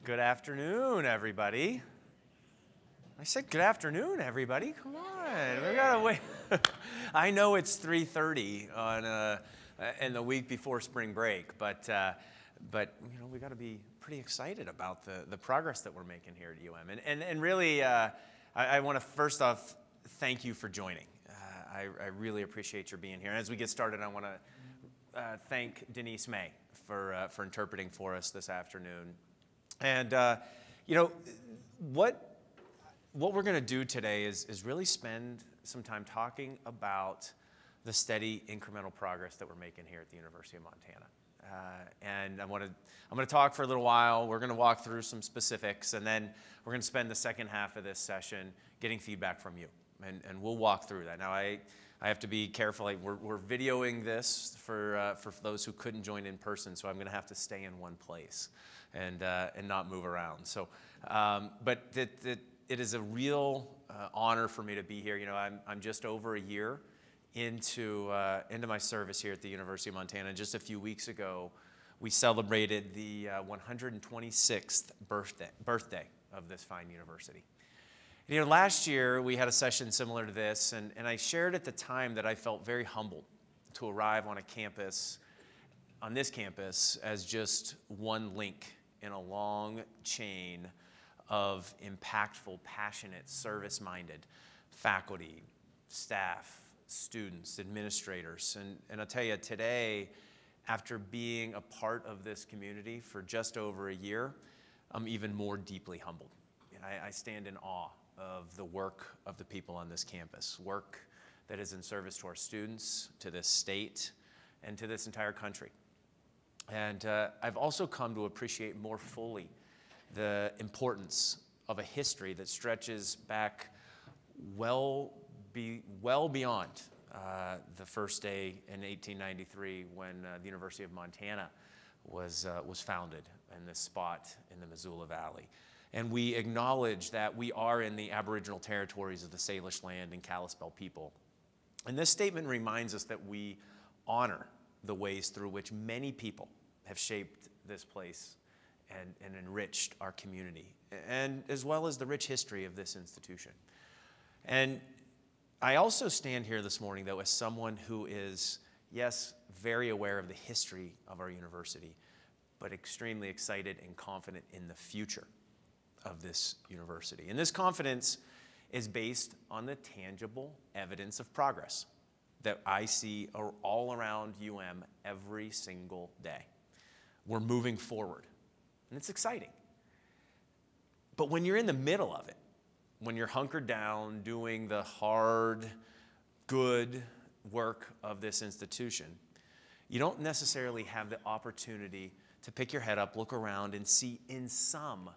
Good afternoon, everybody. I said good afternoon, everybody. Come on, we gotta wait. I know it's 3:30 on in the week before spring break, but you know we got to be pretty excited about the progress that we're making here at UM. And really, I want to first off thank you for joining. I really appreciate your being here. And as we get started, I want to thank Denise May for interpreting for us this afternoon. And you know what we're going to do today is really spend some time talking about the steady incremental progress that we're making here at the University of Montana. And I'm going to talk for a little while. We're going to walk through some specifics, and then we're going to spend the second half of this session getting feedback from you, and we'll walk through that. Now, I have to be careful. We're videoing this for those who couldn't join in person, so I'm going to have to stay in one place and not move around. So, but it is a real honor for me to be here. You know, I'm just over a year into my service here at the University of Montana. Just a few weeks ago, we celebrated the 126th birthday of this fine university. You know, last year we had a session similar to this, and I shared at the time that I felt very humbled to arrive on this campus, as just one link in a long chain of impactful, passionate, service-minded faculty, staff, students, administrators. And I'll tell you, today, after being a part of this community for just over a year, I'm even more deeply humbled. I stand in awe of the work of the people on this campus, work that is in service to our students, to this state, and to this entire country. And I've also come to appreciate more fully the importance of a history that stretches back well beyond the first day in 1893 when the University of Montana was founded in this spot in the Missoula Valley. And we acknowledge that we are in the Aboriginal territories of the Salish land and Kalispel people. And this statement reminds us that we honor the ways through which many people have shaped this place and enriched our community, and as well as the rich history of this institution. And I also stand here this morning, though, as someone who is, yes, very aware of the history of our university, but extremely excited and confident in the future of this university. And this confidence is based on the tangible evidence of progress that I see all around UM every single day. We're moving forward, and it's exciting. But when you're in the middle of it, when you're hunkered down doing the hard, good work of this institution, you don't necessarily have the opportunity to pick your head up, look around, and see in some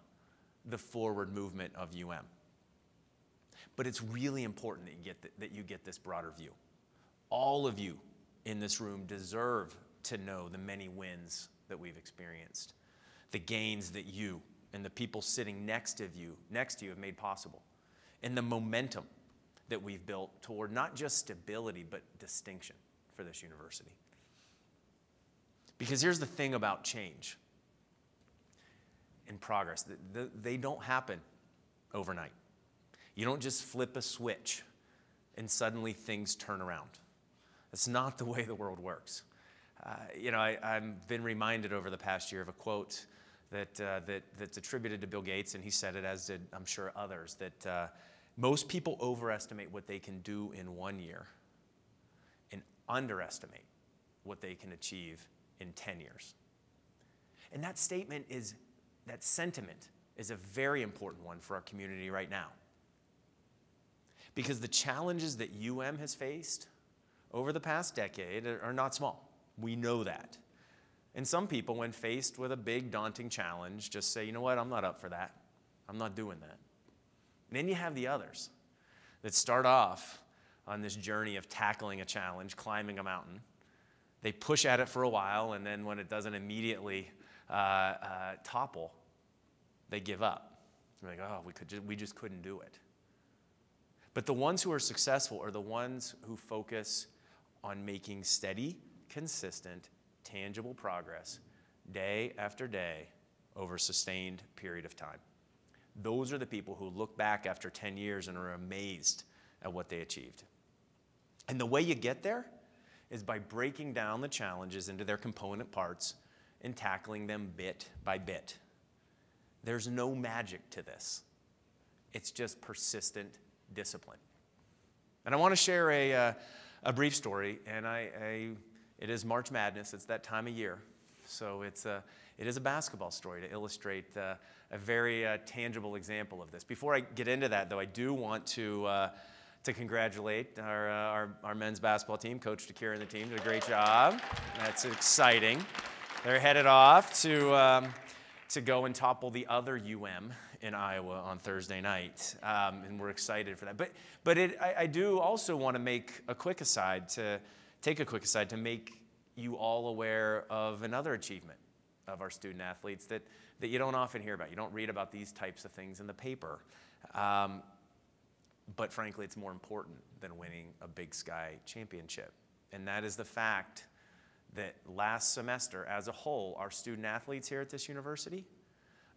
the forward movement of UM. But it's really important that you get this broader view. All of you in this room deserve to know the many wins that we've experienced, the gains that you and the people sitting next to you have made possible, and the momentum that we've built toward not just stability, but distinction for this university. Because here's the thing about change and progress. They don't happen overnight. You don't just flip a switch and suddenly things turn around. That's not the way the world works. You know, I've been reminded over the past year of a quote that's attributed to Bill Gates, and he said it, as did, I'm sure, others, that most people overestimate what they can do in 1 year and underestimate what they can achieve in 10 years. And that sentiment is a very important one for our community right now. Because the challenges that UM has faced over the past decade are not small. We know that. And some people, when faced with a big, daunting challenge, just say, you know what, I'm not up for that. I'm not doing that. And then you have the others that start off on this journey of tackling a challenge, climbing a mountain. They push at it for a while, and then when it doesn't immediately topple, they give up. They're like, oh, we just couldn't do it. But the ones who are successful are the ones who focus on making steady, consistent, tangible progress day after day, over a sustained period of time. Those are the people who look back after 10 years and are amazed at what they achieved. And the way you get there is by breaking down the challenges into their component parts and tackling them bit by bit. There's no magic to this. It's just persistent discipline. And I want to share a brief story, and it is March Madness. It's that time of year. So it is a basketball story to illustrate a very tangible example of this. Before I get into that, though, I do want to congratulate our men's basketball team. Coach DeKira and the team did a great job. That's exciting. They're headed off to go and topple the other UM in Iowa on Thursday night, and we're excited for that. But I do also want to take a quick aside to make you all aware of another achievement of our student athletes that you don't often hear about. You don't read about these types of things in the paper. But frankly, it's more important than winning a Big Sky championship. And that is the fact that last semester, as a whole, our student athletes here at this university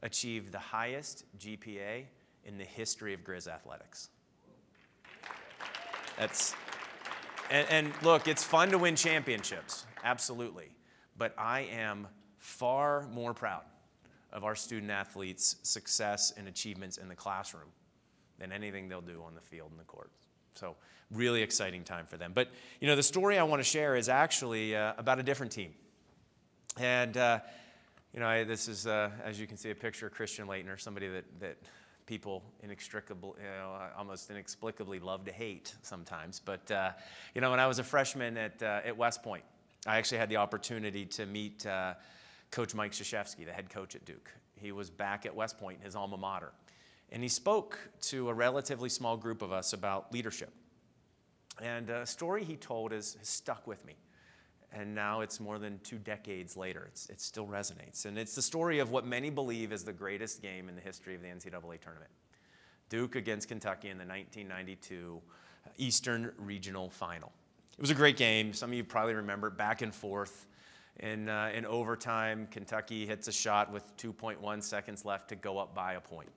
achieved the highest GPA in the history of Grizz athletics. And look, it's fun to win championships, absolutely. But I am far more proud of our student athletes' success and achievements in the classroom than anything they'll do on the field and the court. So really exciting time for them. But the story I want to share is actually about a different team. And this is, as you can see, a picture of Christian Leitner, somebody that people almost inexplicably love to hate sometimes. But when I was a freshman at West Point, I actually had the opportunity to meet Coach Mike Krzyzewski, the head coach at Duke. He was back at West Point, his alma mater. And he spoke to a relatively small group of us about leadership. And a story he told has stuck with me. And now it's more than 2 decades later. It still resonates. And it's the story of what many believe is the greatest game in the history of the NCAA tournament. Duke against Kentucky in the 1992 Eastern Regional Final. It was a great game. Some of you probably remember, back and forth. In overtime, Kentucky hits a shot with 2.1 seconds left to go up by a point.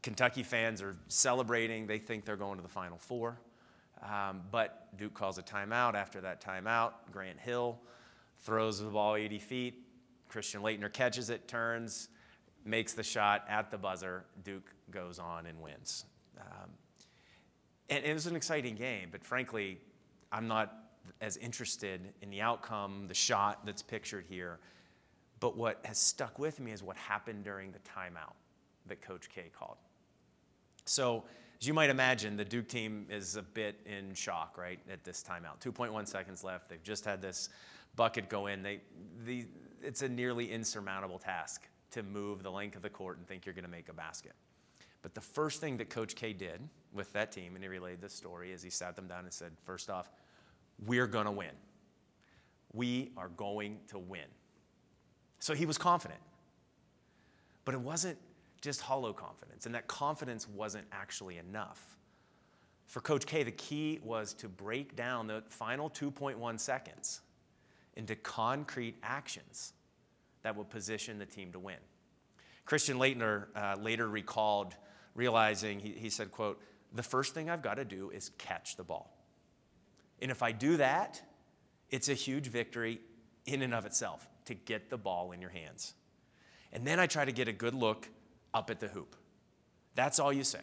Kentucky fans are celebrating. They think they're going to the Final Four. But Duke calls a timeout. After that timeout, Grant Hill throws the ball 80 feet. Christian Leitner catches it, turns, makes the shot at the buzzer. Duke goes on and wins. And it was an exciting game, but frankly, I'm not as interested in the outcome, the shot that's pictured here. But what has stuck with me is what happened during the timeout that Coach K called. So, as you might imagine, the Duke team is a bit in shock, right, at this timeout. 2.1 seconds left. They've just had this bucket go in. It's a nearly insurmountable task to move the length of the court and think you're going to make a basket. But the first thing that Coach K did with that team, and he relayed this story, is he sat them down and said, first off, we're going to win. We are going to win. So he was confident. But it wasn't just hollow confidence, and that confidence wasn't actually enough. For Coach K, the key was to break down the final 2.1 seconds into concrete actions that would position the team to win. Christian Leitner later recalled, realizing, he said, quote, "The first thing I've got to do is catch the ball. And if I do that, it's a huge victory in and of itself to get the ball in your hands. And then I try to get a good look up at the hoop. That's all you say.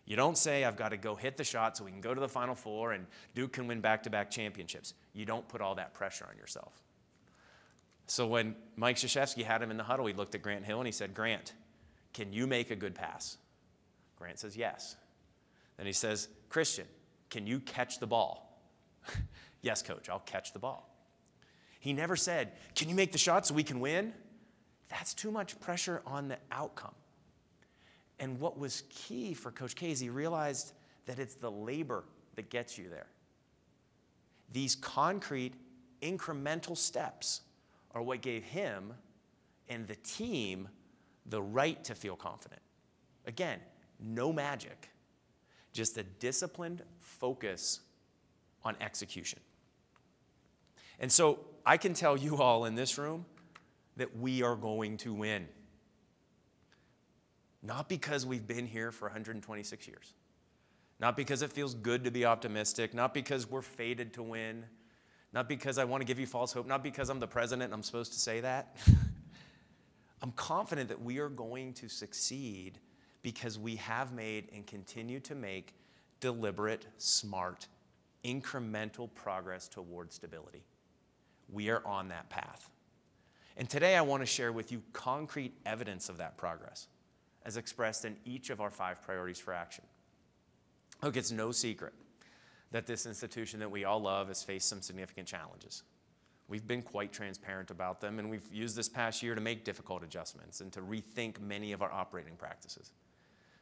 You don't say, I've got to go hit the shot so we can go to the Final Four and Duke can win back-to-back championships. You don't put all that pressure on yourself." So when Mike Krzyzewski had him in the huddle, he looked at Grant Hill and he said, "Grant, can you make a good pass?" Grant says, "Yes." Then he says, "Christian, can you catch the ball?" "Yes, coach, I'll catch the ball." He never said, "Can you make the shot so we can win?" That's too much pressure on the outcome. And what was key for Coach K is he realized that it's the labor that gets you there. These concrete, incremental steps are what gave him and the team the right to feel confident. Again, no magic, just a disciplined focus on execution. And so I can tell you all in this room that we are going to win. Not because we've been here for 126 years. Not because it feels good to be optimistic. Not because we're fated to win. Not because I want to give you false hope. Not because I'm the president and I'm supposed to say that. I'm confident that we are going to succeed because we have made and continue to make deliberate, smart, incremental progress toward stability. We are on that path. And today I want to share with you concrete evidence of that progress as expressed in each of our 5 priorities for action. Look, it's no secret that this institution that we all love has faced some significant challenges. We've been quite transparent about them, and we've used this past year to make difficult adjustments and to rethink many of our operating practices.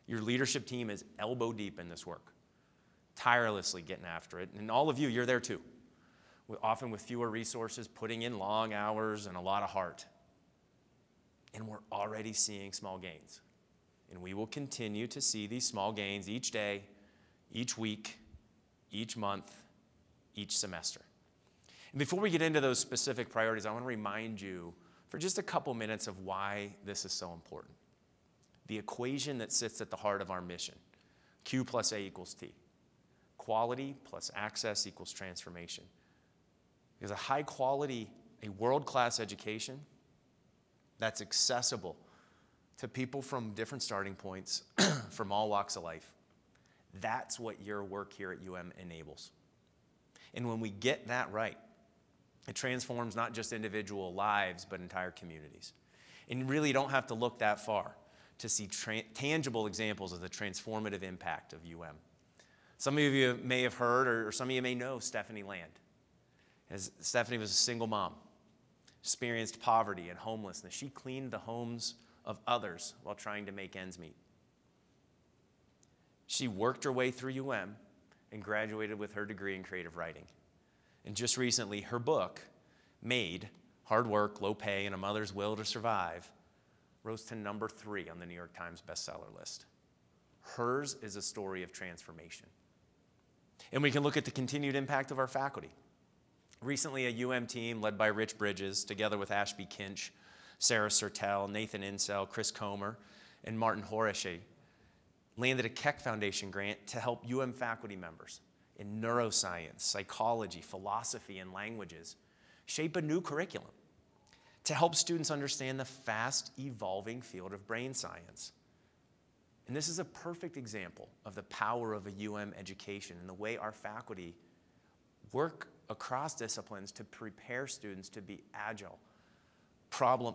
Your leadership team is elbow deep in this work, tirelessly getting after it, and all of you, you're there too. Often with fewer resources, putting in long hours and a lot of heart. And we're already seeing small gains. And we will continue to see these small gains each day, each week, each month, each semester. And before we get into those specific priorities, I want to remind you for just a couple minutes of why this is so important. The equation that sits at the heart of our mission, Q plus A equals T. Quality plus access equals transformation. Because a high quality, a world-class education that's accessible to people from different starting points, from all walks of life, that's what your work here at UM enables. And when we get that right, it transforms not just individual lives, but entire communities. And you really don't have to look that far to see tangible examples of the transformative impact of UM. Some of you may have heard, or some of you may know Stephanie Land. As Stephanie was a single mom, experienced poverty and homelessness. She cleaned the homes of others while trying to make ends meet. She worked her way through UM and graduated with her degree in creative writing. And just recently, her book, Made, Hard Work, Low Pay, and a Mother's Will to Survive, rose to number 3 on the New York Times bestseller list. Hers is a story of transformation. And we can look at the continued impact of our faculty. Recently, a UM team led by Rich Bridges, together with Ashby Kinch, Sarah Sertel, Nathan Insell, Chris Comer, and Martin Horace, landed a Keck Foundation grant to help UM faculty members in neuroscience, psychology, philosophy, and languages shape a new curriculum to help students understand the fast-evolving field of brain science. And this is a perfect example of the power of a UM education and the way our faculty work across disciplines to prepare students to be agile,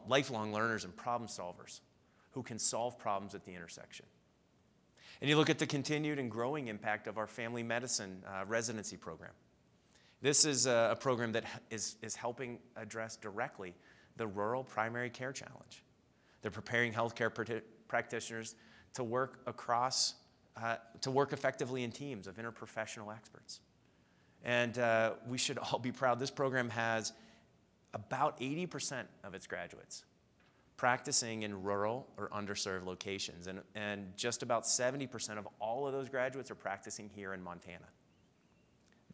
lifelong learners and problem solvers who can solve problems at the intersection. And you look at the continued and growing impact of our family medicine residency program. This is a program that is helping address directly the rural primary care challenge. They're preparing healthcare practitioners to work effectively in teams of interprofessional experts. And we should all be proud. This program has about 80% of its graduates practicing in rural or underserved locations. And just about 70% of all of those graduates are practicing here in Montana.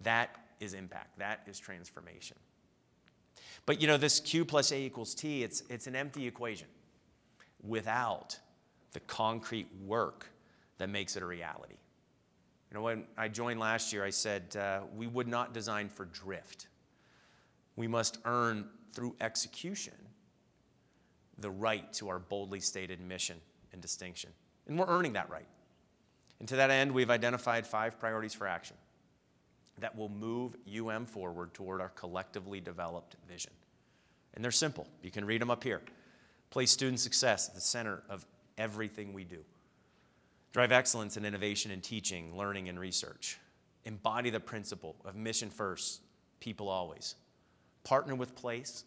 That is impact. That is transformation. But you know, this Q plus A equals T, it's an empty equation without the concrete work that makes it a reality. You know, when I joined last year, I said we would not design for drift. We must earn through execution the right to our boldly stated mission and distinction. And we're earning that right. And to that end, we've identified 5 priorities for action that will move UM forward toward our collectively developed vision. And they're simple. You can read them up here. Place student success at the center of everything we do. Drive excellence and innovation in teaching, learning, and research. Embody the principle of mission first, people always. Partner with place,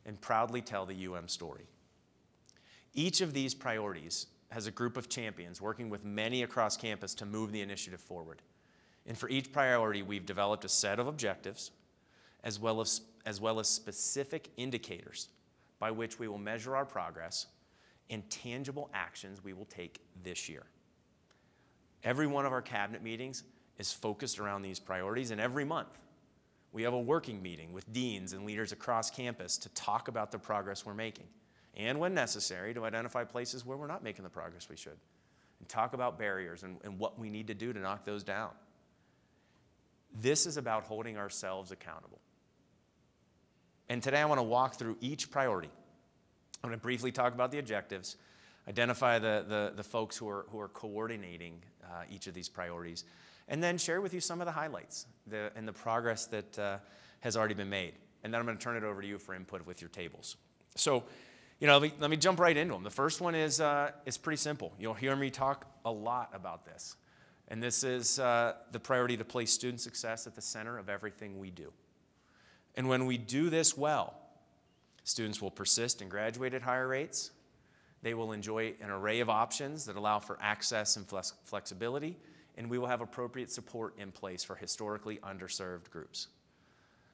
and proudly tell the UM story. Each of these priorities has a group of champions working with many across campus to move the initiative forward. And for each priority, we've developed a set of objectives as well as specific indicators by which we will measure our progress and tangible actions we will take this year. Every one of our cabinet meetings is focused around these priorities, and every month we have a working meeting with deans and leaders across campus to talk about the progress we're making. and when necessary, to identify places where we're not making the progress we should, and talk about barriers and what we need to do to knock those down. This is about holding ourselves accountable. And today I want to walk through each priority. I'm going to briefly talk about the objectives, identify the folks who are coordinating each of these priorities, and then share with you some of the highlights and the progress that has already been made. And then I'm going to turn it over to you for input with your tables. So, let me jump right into them. The first one is pretty simple. You'll hear me talk a lot about this. And this is the priority to place student success at the center of everything we do. And when we do this well, students will persist and graduate at higher rates. They will enjoy an array of options that allow for access and flexibility, and we will have appropriate support in place for historically underserved groups.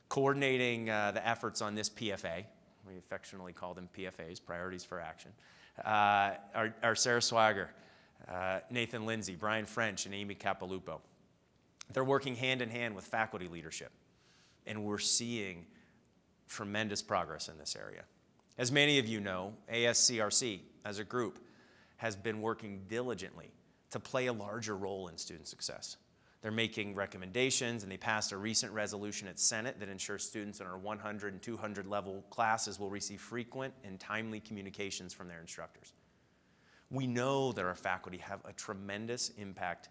Coordinating the efforts on this PFA, we affectionately call them PFAs, Priorities for Action, are Sarah Swagger, Nathan Lindsay, Brian French, and Amy Capilupo. They're working hand in hand with faculty leadership, and we're seeing tremendous progress in this area. As many of you know, ASCRC, as a group, has been working diligently to play a larger role in student success. They're making recommendations, and they passed a recent resolution at Senate that ensures students in our 100 and 200 level classes will receive frequent and timely communications from their instructors. We know that our faculty have a tremendous impact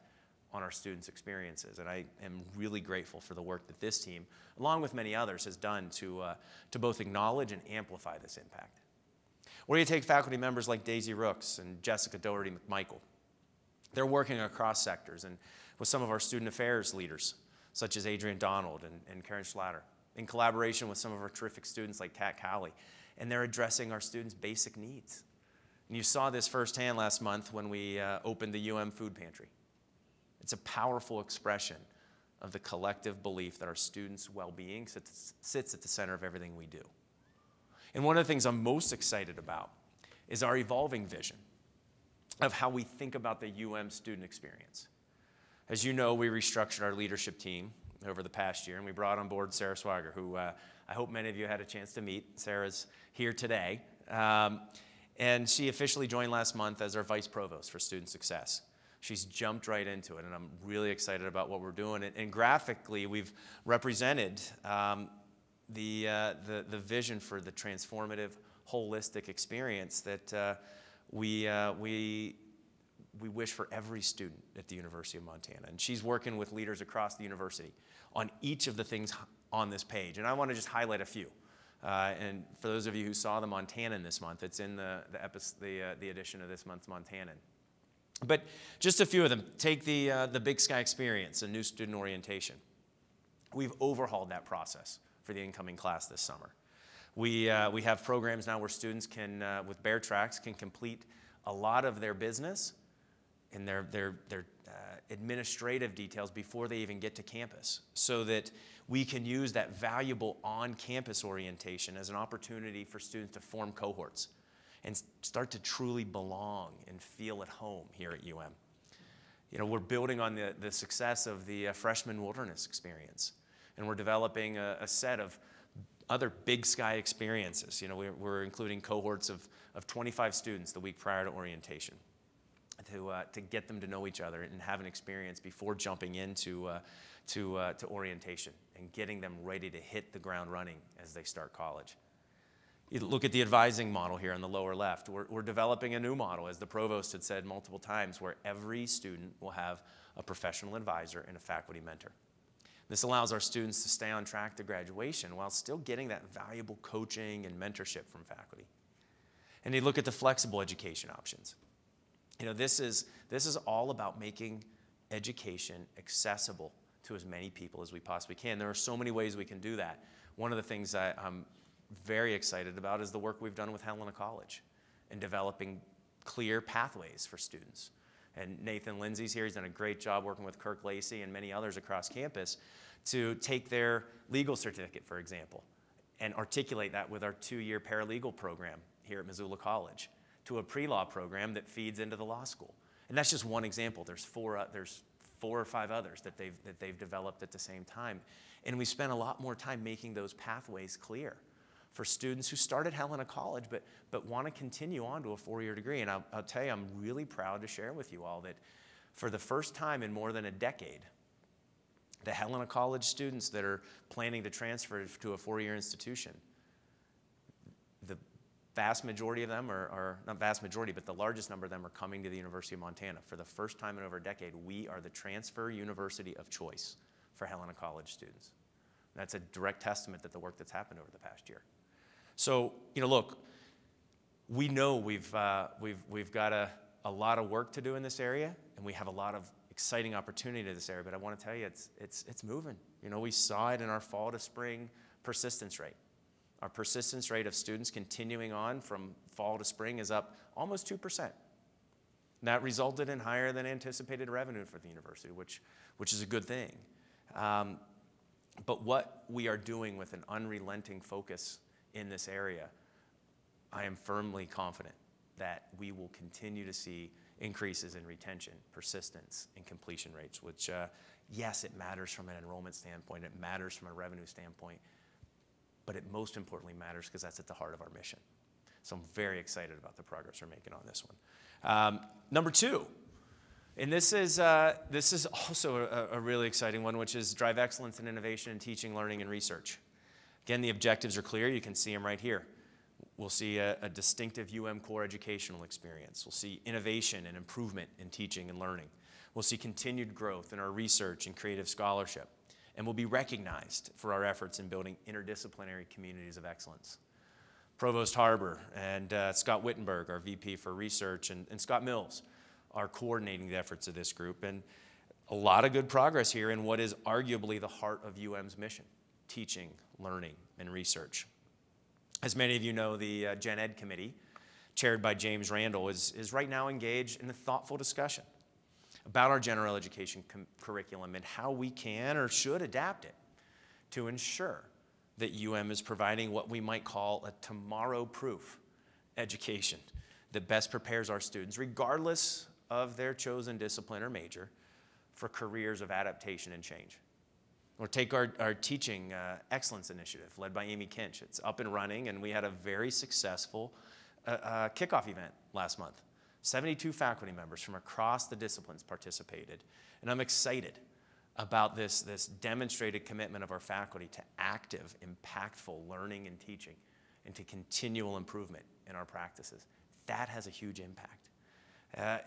on our students' experiences, and I am really grateful for the work that this team, along with many others, has done to both acknowledge and amplify this impact. Or you take faculty members like Daisy Rooks and Jessica Doherty McMichael. They're working across sectors and with some of our student affairs leaders, such as Adrian Donald and Karen Schlatter, in collaboration with some of our terrific students like Kat Cowley, and they're addressing our students' basic needs. And you saw this firsthand last month when we opened the food pantry. It's a powerful expression of the collective belief that our students' well-being sits at the center of everything we do. And one of the things I'm most excited about is our evolving vision of how we think about the student experience. As you know, we restructured our leadership team over the past year, and we brought on board Sarah Swagger, who I hope many of you had a chance to meet. Sarah's here today, and she officially joined last month as our Vice Provost for Student Success. She's jumped right into it, and I'm really excited about what we're doing. And graphically, we've represented the vision for the transformative, holistic experience that we wish for every student at the University of Montana. And she's working with leaders across the university on each of the things on this page. And I want to just highlight a few. And for those of you who saw the Montanan this month, it's in the edition of this month's Montanan. But just a few of them. Take the Big Sky Experience, a new student orientation. We've overhauled that process for the incoming class this summer. We have programs now where students can, with Bear Tracks, can complete a lot of their business and their administrative details before they even get to campus, so that we can use that valuable on-campus orientation as an opportunity for students to form cohorts and start to truly belong and feel at home here at We're building on the success of the freshman wilderness experience, and we're developing a set of other Big Sky experiences. We're including cohorts of 25 students the week prior to orientation to get them to know each other and have an experience before jumping into to orientation and getting them ready to hit the ground running as they start college. You look at the advising model here on the lower left. We're developing a new model, as the provost had said multiple times, where every student will have a professional advisor and a faculty mentor. This allows our students to stay on track to graduation while still getting that valuable coaching and mentorship from faculty. And you look at the flexible education options. This is all about making education accessible to as many people as we possibly can. There are so many ways we can do that. One of the things I'm very excited about is the work we've done with Helena College in developing clear pathways for students. And Nathan Lindsay's here. He's done a great job working with Kirk Lacey and many others across campus to take their legal certificate, for example, and articulate that with our 2-year paralegal program here at Missoula College to a pre-law program that feeds into the law school. And that's just one example. There's four or five others that they've developed at the same time. And we spent a lot more time making those pathways clear for students who start at Helena College but want to continue on to a 4-year degree. And I'll tell you, I'm really proud to share with you all that for the first time in more than a decade, the Helena College students that are planning to transfer to a 4-year institution, the vast majority of them are not vast majority, but the largest number of them are coming to the University of Montana. For the first time in over a decade, we are the transfer university of choice for Helena College students. That's a direct testament to the work that's happened over the past year. So, look, we know we've got a lot of work to do in this area, and we have a lot of exciting opportunity in this area, but I want to tell you it's moving. We saw it in our fall to spring persistence rate. Our persistence rate of students continuing on from fall to spring is up almost 2%. That resulted in higher than anticipated revenue for the university, which is a good thing. But what we are doing with an unrelenting focus in this area, I am firmly confident that we will continue to see increases in retention, persistence, and completion rates, which, yes, it matters from an enrollment standpoint, it matters from a revenue standpoint, but it most importantly matters because that's at the heart of our mission. So I'm very excited about the progress we're making on this one. Number 2, and this is also a really exciting one, which is drive excellence in innovation in teaching, learning, and research. Again, the objectives are clear. You can see them right here. We'll see a distinctive core educational experience. We'll see innovation and improvement in teaching and learning. We'll see continued growth in our research and creative scholarship. And we'll be recognized for our efforts in building interdisciplinary communities of excellence. Provost Harbour and Scott Wittenberg, our VP for Research, and Scott Mills are coordinating the efforts of this group. And a lot of good progress here in what is arguably the heart of UM's mission, teaching, learning, and research. As many of you know, the Gen Ed Committee, chaired by James Randall, is right now engaged in a thoughtful discussion about our general education curriculum and how we can or should adapt it to ensure that is providing what we might call a tomorrow-proof education that best prepares our students, regardless of their chosen discipline or major, for careers of adaptation and change. Or take our teaching excellence initiative led by Amy Kinch. It's up and running, and we had a very successful kickoff event last month. 72 faculty members from across the disciplines participated, and I'm excited about this demonstrated commitment of our faculty to active, impactful learning and teaching and to continual improvement in our practices. That has a huge impact.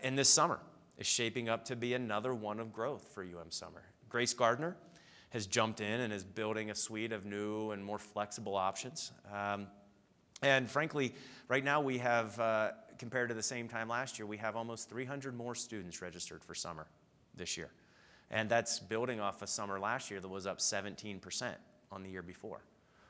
And this summer is shaping up to be another one of growth for Summer. Grace Gardner has jumped in and is building a suite of new and more flexible options. And frankly, right now we have, compared to the same time last year, we have almost 300 more students registered for summer this year. And that's building off a summer last year that was up 17% on the year before.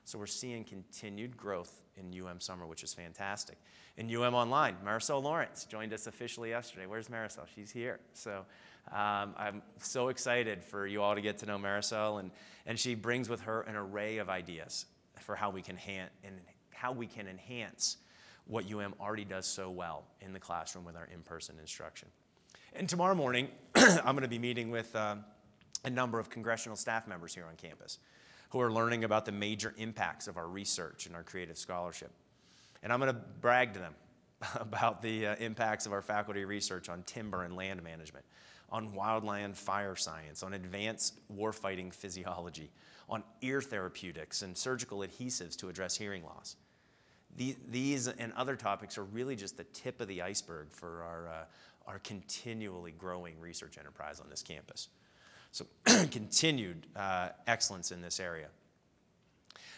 So we're seeing continued growth in Summer, which is fantastic. In Online, Marisol Lawrence joined us officially yesterday. Where's Marisol? She's here. So I'm so excited for you all to get to know Marisol, and she brings with her an array of ideas for how we can enhance what already does so well in the classroom with our in-person instruction. And tomorrow morning, I'm going to be meeting with a number of congressional staff members here on campus who are learning about the major impacts of our research and our creative scholarship. And I'm going to brag to them about the impacts of our faculty research on timber and land management, on wildland fire science, on advanced warfighting physiology, on ear therapeutics and surgical adhesives to address hearing loss. These and other topics are really just the tip of the iceberg for our continually growing research enterprise on this campus. So continued excellence in this area.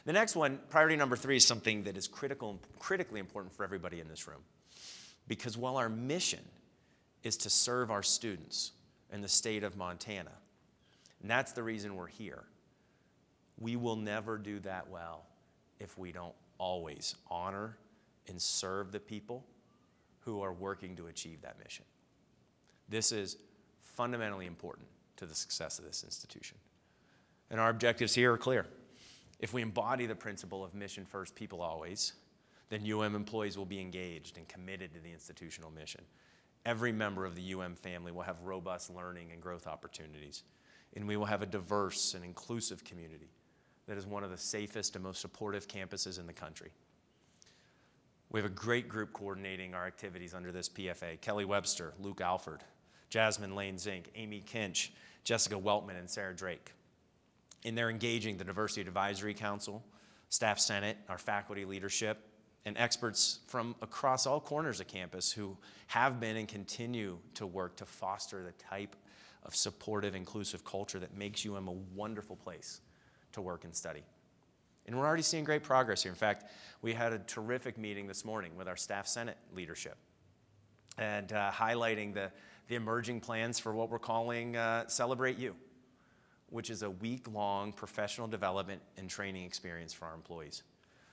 The next one, priority number 3, is something that is critically important for everybody in this room. Because while our mission is to serve our students in the state of Montana, and that's the reason we're here, we will never do that well if we don't always honor and serve the people who are working to achieve that mission. This is fundamentally important to the success of this institution. And our objectives here are clear. If we embody the principle of mission first, people always, then employees will be engaged and committed to the institutional mission. Every member of the family will have robust learning and growth opportunities, and we will have a diverse and inclusive community that is one of the safest and most supportive campuses in the country. We have a great group coordinating our activities under this PFA: Kelly Webster, Luke Alford, Jasmine Lane Zink, Amy Kinch, Jessica Weltman, and Sarah Drake. And they're engaging the Diversity Advisory Council, Staff Senate, our faculty leadership, and experts from across all corners of campus who have been and continue to work to foster the type of supportive, inclusive culture that makes UM a wonderful place to work and study. And we're already seeing great progress here. In fact, we had a terrific meeting this morning with our Staff Senate leadership and highlighting the emerging plans for what we're calling Celebrate You, which is a week-long professional development and training experience for our employees.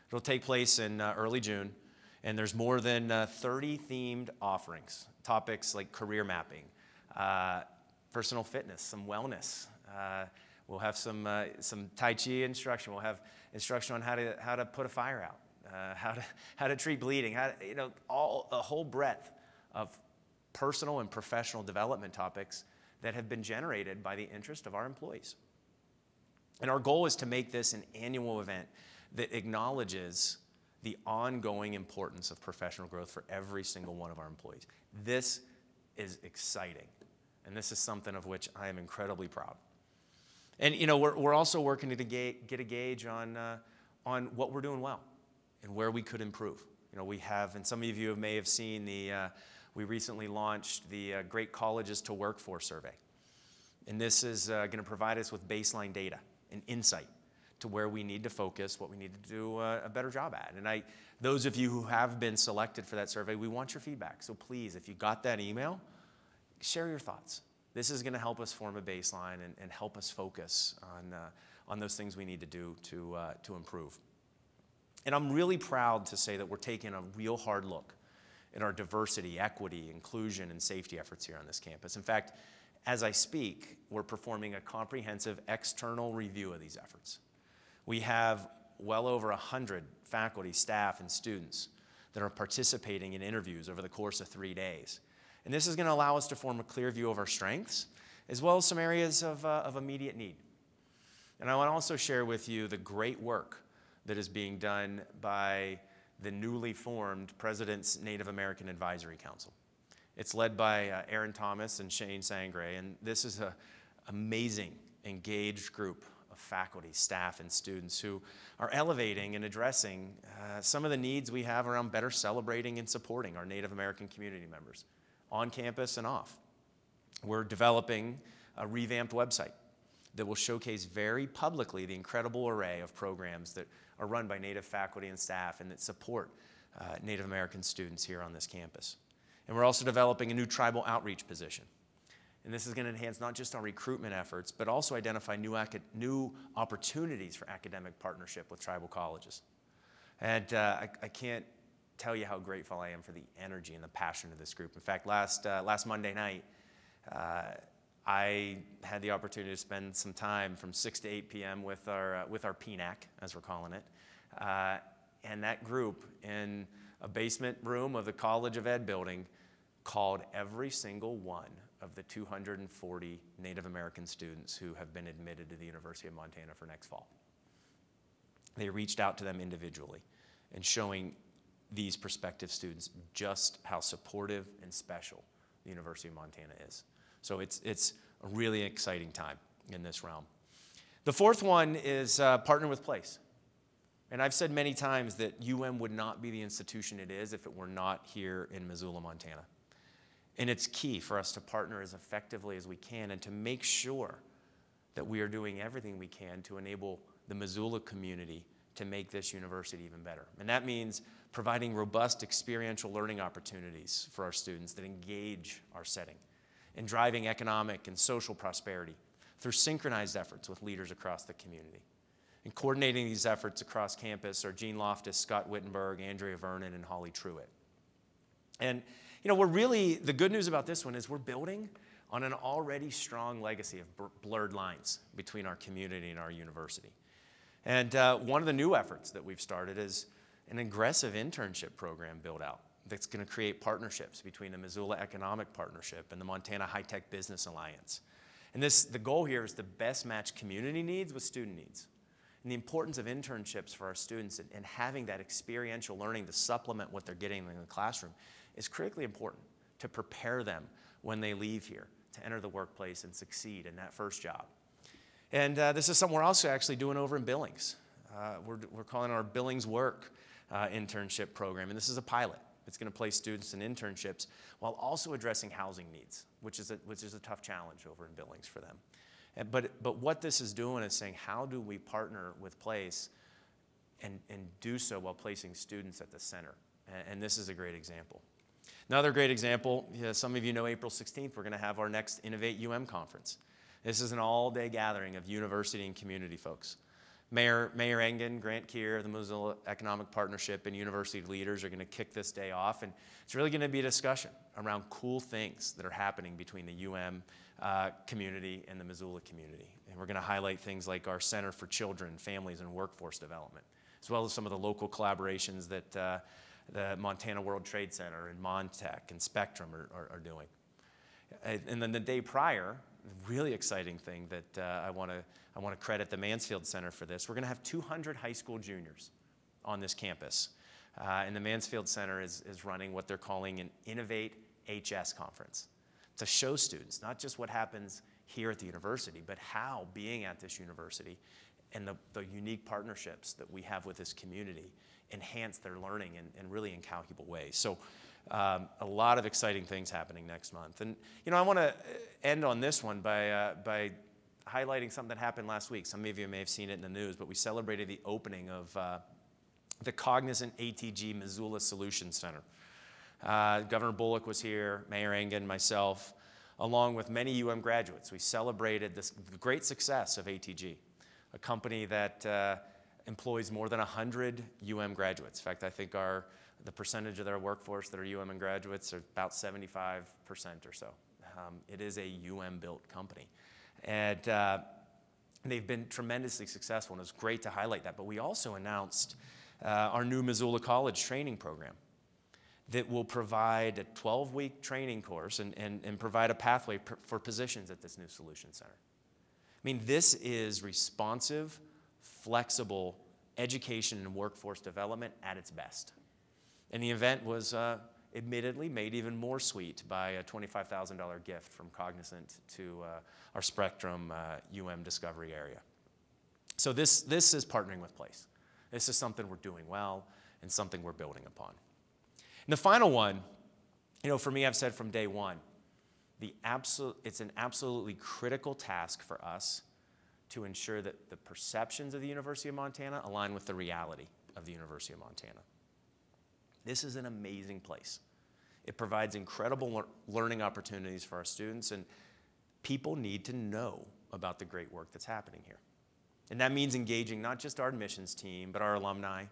It'll take place in early June, and there's more than 30 themed offerings, topics like career mapping, personal fitness, some wellness. We'll have some Tai Chi instruction. We'll have instruction on how to put a fire out, how to treat bleeding, a whole breadth of personal and professional development topics that have been generated by the interest of our employees. And our goal is to make this an annual event that acknowledges the ongoing importance of professional growth for every single one of our employees. This is exciting, and this is something of which I am incredibly proud. And we're also working to get a gauge on what we're doing well and where we could improve. We have, and some of you may have seen we recently launched the Great Colleges to Work For survey. And this is going to provide us with baseline data and insight to where we need to focus, what we need to do a better job at. And those of you who have been selected for that survey, we want your feedback. So please, if you got that email, share your thoughts. This is going to help us form a baseline and help us focus on those things we need to do to improve. And I'm really proud to say that we're taking a real hard look at our diversity, equity, inclusion, and safety efforts here on this campus. In fact, as I speak, we're performing a comprehensive external review of these efforts. We have well over 100 faculty, staff, and students that are participating in interviews over the course of 3 days. And this is going to allow us to form a clear view of our strengths, as well as some areas of immediate need. And I want to also share with you the great work that is being done by the newly formed President's Native American Advisory Council. It's led by Aaron Thomas and Shane Sangre, and this is an amazing, engaged group of faculty, staff, and students who are elevating and addressing some of the needs we have around better celebrating and supporting our Native American community members on campus and off. We're developing a revamped website that will showcase very publicly the incredible array of programs that are run by Native faculty and staff and that support Native American students here on this campus. And we're also developing a new tribal outreach position. And this is going to enhance not just our recruitment efforts, but also identify new opportunities for academic partnership with tribal colleges. And I can't tell you how grateful I am for the energy and the passion of this group. In fact, last Monday night, I had the opportunity to spend some time from 6 to 8 p.m. with our PNAC, as we're calling it, and that group in a basement room of the College of Ed building called every single one of the 240 Native American students who have been admitted to the University of Montana for next fall. They reached out to them individually and showing these prospective students just how supportive and special the University of Montana is. So it's a really exciting time in this realm. The fourth one is partner with place. And I've said many times that UM would not be the institution it is if it were not here in Missoula, Montana. And it's key for us to partner as effectively as we can and to make sure that we are doing everything we can to enable the Missoula community to make this university even better. And that means providing robust experiential learning opportunities for our students that engage our setting and driving economic and social prosperity through synchronized efforts with leaders across the community. And coordinating these efforts across campus are Jean Loftus, Scott Wittenberg, Andrea Vernon, and Holly Truitt. And the good news about this one is we're building on an already strong legacy of blurred lines between our community and our university. And one of the new efforts that we've started is an aggressive internship program build out that's going to create partnerships between the Missoula Economic Partnership and the Montana High-Tech Business Alliance. And the goal here is to best match community needs with student needs. And the importance of internships for our students and having that experiential learning to supplement what they're getting in the classroom is critically important to prepare them when they leave here to enter the workplace and succeed in that first job. And this is something we're also actually doing over in Billings. We're calling our Billings Work internship program, and this is a pilot. It's going to place students in internships while also addressing housing needs, which is a tough challenge over in Billings for them. But what this is doing is saying, how do we partner with Place and do so while placing students at the center? And this is a great example. Another great example, some of you know April 16th, we're going to have our next Innovate conference. This is an all-day gathering of university and community folks. Mayor Engen, Grant Keir, the Missoula Economic Partnership, and university leaders are going to kick this day off. And it's really going to be a discussion around cool things that are happening between the community and the Missoula community. And we're going to highlight things like our Center for Children, Families, and Workforce Development, as well as some of the local collaborations that the Montana World Trade Center and Montech and Spectrum are doing. And then the day prior, a really exciting thing that I want to credit the Mansfield Center for this. We're going to have 200 high school juniors on this campus. And the Mansfield Center is running what they're calling an Innovate HS conference to show students not just what happens here at the university, but how being at this university and the unique partnerships that we have with this community enhance their learning in really incalculable ways. So a lot of exciting things happening next month. And I want to end on this one by highlighting something that happened last week. Some of you may have seen it in the news, but we celebrated the opening of the Cognizant ATG Missoula Solutions Center. Governor Bullock was here, Mayor Engen, myself, along with many graduates. We celebrated the great success of ATG, a company that employs more than 100 graduates. In fact, I think the percentage of their workforce that are graduates are about 75% or so. It is a built company. And they've been tremendously successful, and it's great to highlight that. But we also announced our new Missoula College training program that will provide a 12-week training course and provide a pathway for positions at this new Solution Center. I mean, this is responsive, flexible education and workforce development at its best. And the event was admittedly made even more sweet by a $25,000 gift from Cognizant to our Spectrum Discovery area. So this is partnering with Place. This is something we're doing well and something we're building upon. And the final one, for me, I've said from day one, it's an absolutely critical task for us to ensure that the perceptions of the University of Montana align with the reality of the University of Montana. This is an amazing place. It provides incredible learning opportunities for our students, and people need to know about the great work that's happening here. And that means engaging not just our admissions team, but our alumni,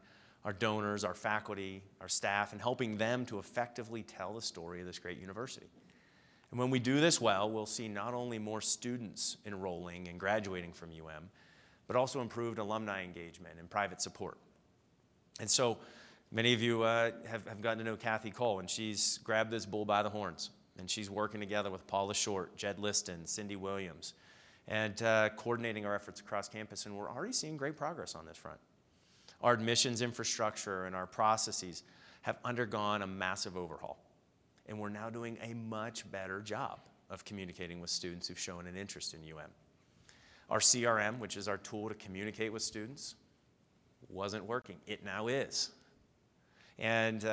our donors, our faculty, our staff, and helping them to effectively tell the story of this great university. And when we do this well, we'll see not only more students enrolling and graduating from but also improved alumni engagement and private support. And so many of you have gotten to know Kathy Cole, and she's grabbed this bull by the horns, and she's working together with Paula Short, Jed Liston, Cindy Williams, and coordinating our efforts across campus, and we're already seeing great progress on this front. Our admissions infrastructure and our processes have undergone a massive overhaul, and we're now doing a much better job of communicating with students who've shown an interest in Our CRM, which is our tool to communicate with students, wasn't working. It now is. And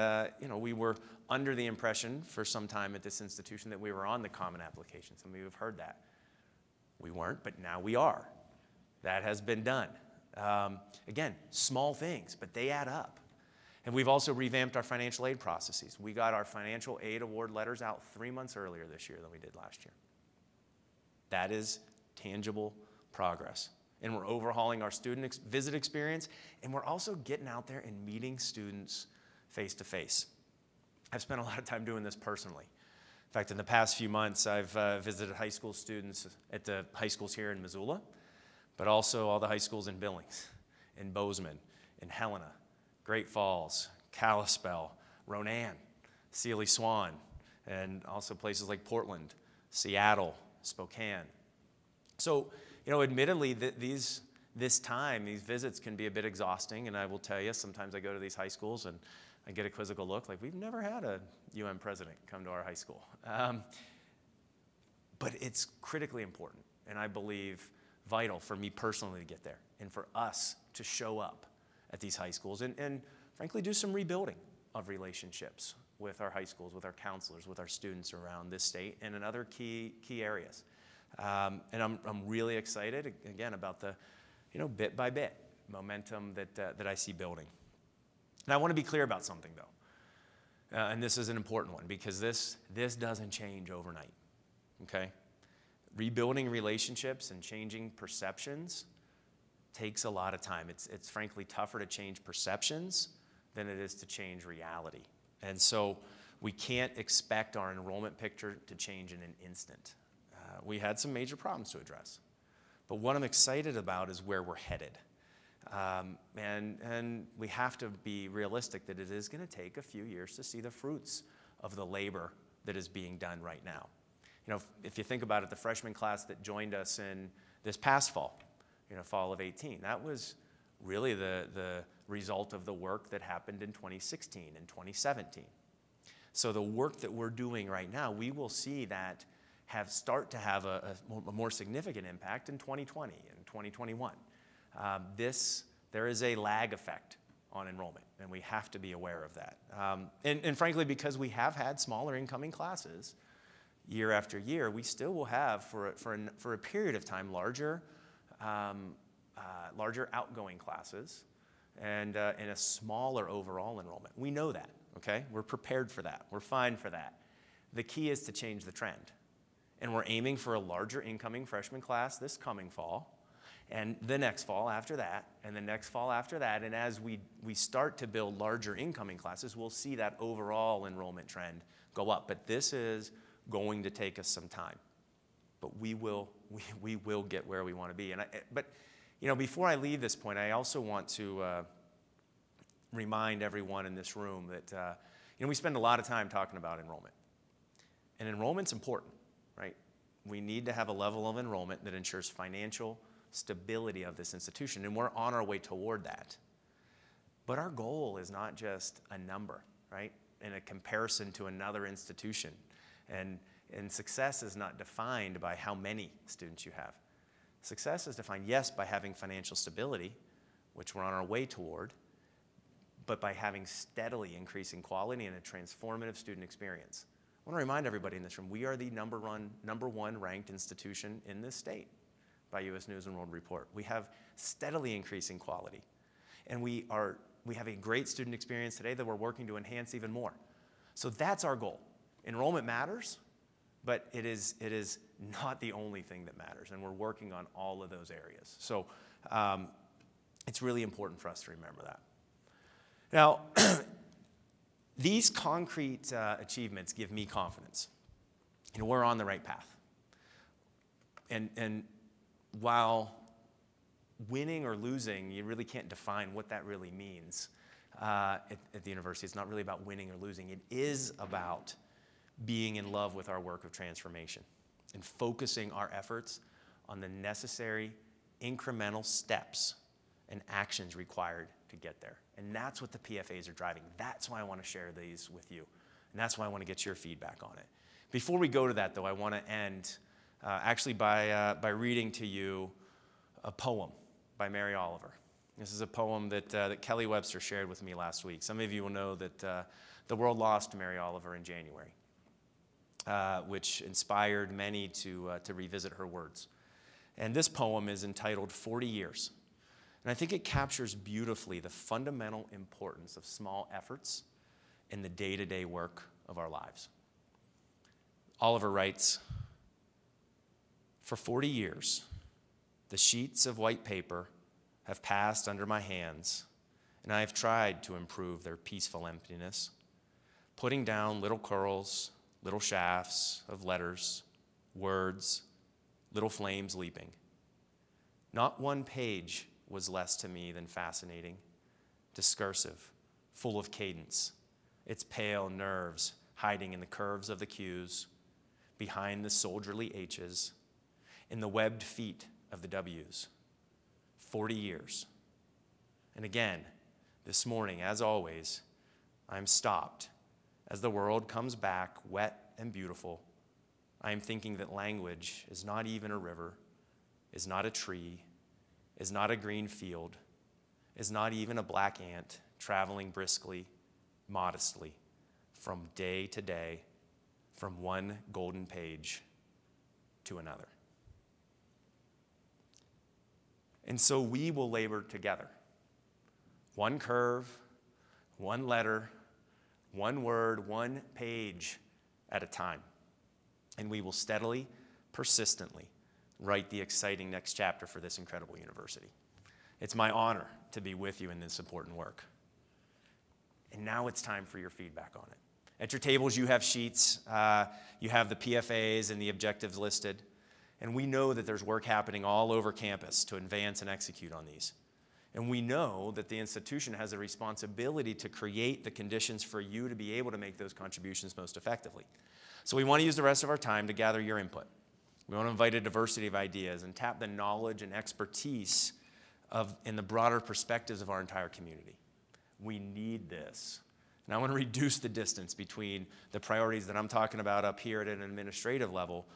we were under the impression for some time at this institution that we were on the Common Application. Some of you have heard that. We weren't, but now we are. That has been done. Again, small things, but they add up. And we've also revamped our financial aid processes. We got our financial aid award letters out 3 months earlier this year than we did last year. That is tangible progress. And we're overhauling our student visit experience, and we're also getting out there and meeting students face to face. I've spent a lot of time doing this personally. In fact, in the past few months, I've visited high school students at the high schools here in Missoula, but also all the high schools in Billings, in Bozeman, in Helena, Great Falls, Kalispell, Ronan, Sealy Swan, and also places like Portland, Seattle, Spokane. So, admittedly, these this time, these visits can be a bit exhausting, and I will tell you, sometimes I go to these high schools and I get a quizzical look, like we've never had a UN president come to our high school. But it's critically important, and I believe vital for me personally to get there, and for us to show up at these high schools, and frankly do some rebuilding of relationships with our high schools, with our counselors, with our students around this state, and in other key areas. And I'm really excited, again, about the bit by bit momentum that I see building. And I want to be clear about something, though. And this is an important one, because this doesn't change overnight, okay? Rebuilding relationships and changing perceptions takes a lot of time. It's frankly tougher to change perceptions than it is to change reality. And so we can't expect our enrollment picture to change in an instant. We had some major problems to address. But what I'm excited about is where we're headed. And we have to be realistic that it is going to take a few years to see the fruits of the labor that is being done right now. If you think about it, the freshman class that joined us in this past fall, fall of 18, that was really the result of the work that happened in 2016 and 2017. So the work that we're doing right now, we will see that start to have a more significant impact in 2020 and 2021. There is a lag effect on enrollment, and we have to be aware of that. And frankly, because we have had smaller incoming classes year after year, we still will have, for a period of time, larger outgoing classes and a smaller overall enrollment. We know that, okay? We're prepared for that. We're fine for that. The key is to change the trend. And we're aiming for a larger incoming freshman class this coming fall, and the next fall after that, and the next fall after that. And as we start to build larger incoming classes, we'll see that overall enrollment trend go up. But this is going to take us some time. But we will get where we want to be. But before I leave this point, I also want to remind everyone in this room that we spend a lot of time talking about enrollment. And enrollment's important, right? We need to have a level of enrollment that ensures financial stability of this institution, and we're on our way toward that. But our goal is not just a number, right, in a comparison to another institution. And success is not defined by how many students you have. Success is defined, yes, by having financial stability, which we're on our way toward, but by having steadily increasing quality and a transformative student experience. I want to remind everybody in this room, we are the number one ranked institution in this state by U.S. News and World Report. We have steadily increasing quality. And we have a great student experience today that we're working to enhance even more. So that's our goal. Enrollment matters, but it is not the only thing that matters, and we're working on all of those areas. So it's really important for us to remember that. Now, these concrete achievements give me confidence. We're on the right path. And while winning or losing, you really can't define what that really means at the university. It's not really about winning or losing. It is about being in love with our work of transformation and focusing our efforts on the necessary incremental steps and actions required to get there. And that's what the PFAs are driving. That's why I want to share these with you. And that's why I want to get your feedback on it. Before we go to that, though, I want to end actually by reading to you a poem by Mary Oliver. This is a poem that Kelly Webster shared with me last week. Some of you will know that the world lost Mary Oliver in January, which inspired many to revisit her words. And this poem is entitled 40 Years. And I think it captures beautifully the fundamental importance of small efforts in the day-to-day work of our lives. Oliver writes, "For 40 years, the sheets of white paper have passed under my hands, and I have tried to improve their peaceful emptiness, putting down little curls, little shafts of letters, words, little flames leaping. Not one page was less to me than fascinating, discursive, full of cadence, its pale nerves hiding in the curves of the Q's, behind the soldierly H's, in the webbed feet of the W's. 40 years. And again, this morning, as always, I'm stopped as the world comes back wet and beautiful. I am thinking that language is not even a river, is not a tree, is not a green field, is not even a black ant traveling briskly, modestly, from day to day, from one golden page to another. And so we will labor together. One curve, one letter, one word, one page at a time. And we will steadily, persistently write the exciting next chapter for this incredible university. It's my honor to be with you in this important work. And now it's time for your feedback on it. At your tables, you have sheets. You have the PFAs and the objectives listed. And we know that there's work happening all over campus to advance and execute on these. And we know that the institution has a responsibility to create the conditions for you to be able to make those contributions most effectively. So we want to use the rest of our time to gather your input. We want to invite a diversity of ideas and tap the knowledge and expertise in the broader perspectives of our entire community. We need this. And I want to reduce the distance between the priorities that I'm talking about up here at an administrative level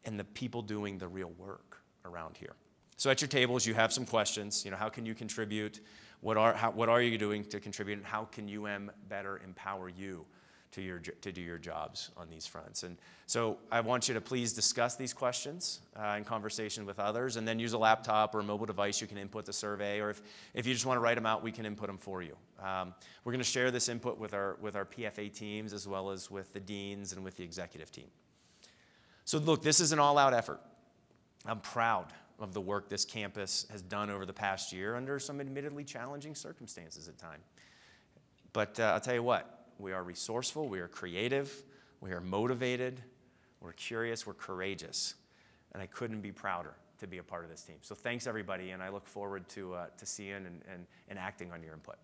and the people doing the real work around here. So at your tables, you have some questions. How can you contribute? What are you doing to contribute? And how can UM better empower you to do your jobs on these fronts? And so I want you to please discuss these questions in conversation with others, and then use a laptop or a mobile device. You can input the survey, or if you just want to write them out, we can input them for you. We're going to share this input with our PFA teams, as well as with the deans and with the executive team. So look, this is an all-out effort. I'm proud of the work this campus has done over the past year under some admittedly challenging circumstances at times. But I'll tell you what, we are resourceful, we are creative, we are motivated, we're curious, we're courageous. And I couldn't be prouder to be a part of this team. So thanks, everybody, and I look forward to seeing and acting on your input.